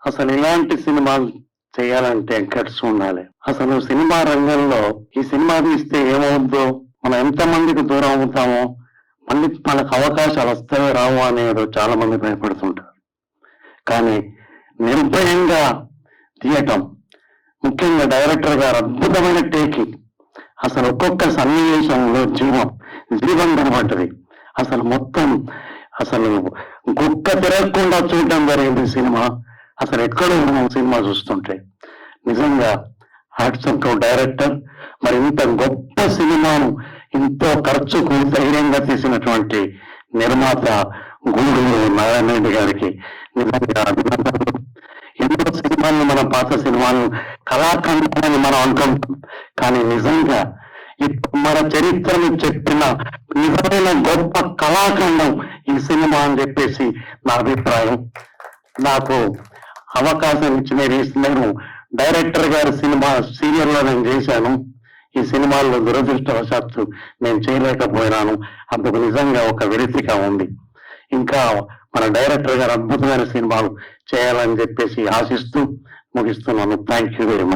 అసలు ఇలాంటి సినిమాలు చేయాలంటే గట్స్ ఉండాలి. అసలు సినిమా రంగంలో ఈ సినిమా తీస్తే ఏమవుద్దో, మనం ఎంతమందికి దూరం అవుతామో, మళ్ళీ మనకు అవకాశాలు వస్తాయో రావో అనేది చాలా మంది భయపడుతుంటారు. కానీ నిర్భయంగా తీయటం, ముఖ్యంగా డైరెక్టర్ గారు అద్భుతమైన టేకింగ్, అసలు ఒక్కొక్క సన్నివేశంలో జీవం కనబడ్డది. అసలు మొత్తం అసలు గుక్క తిరగకుండా చూడటం జరిగింది సినిమా. అసలు ఎక్కడో మనం సినిమా చూస్తుంటే నిజంగా హ్యాట్స్ ఆఫ్ టు డైరెక్టర్. మరి ఇంత గొప్ప సినిమాను ఎంతో ఖర్చుకు ధైర్యంగా తీసినటువంటి నిర్మాత గూడూరు నారాయణ రెడ్డి గారికి నిజంగా అభినందనలు. ఎన్నో సినిమాలను మన పాత సినిమాలు కళాఖండాన్ని మనం అనుకుంటాం, కానీ నిజంగా ఇప్పుడు మన చరిత్రను చెప్పిన నిజమైన గొప్ప కళాఖండం ఈ సినిమా అని చెప్పేసి నా అభిప్రాయం. నాకు అవకాశం ఇచ్చిన నేను డైరెక్టర్ గారి సినిమా సీరియల్లో నేను చేశాను. ఈ సినిమాల్లో దురదృష్టవశాత్తు నేను చేయలేకపోయినాను. అందుకు నిజంగా ఒక విరతిగా ఉంది. ఇంకా మన డైరెక్టర్ గారు అద్భుతమైన సినిమాలు చేయాలని చెప్పేసి ఆశిస్తూ ముగిస్తున్నాను. Thank you very much.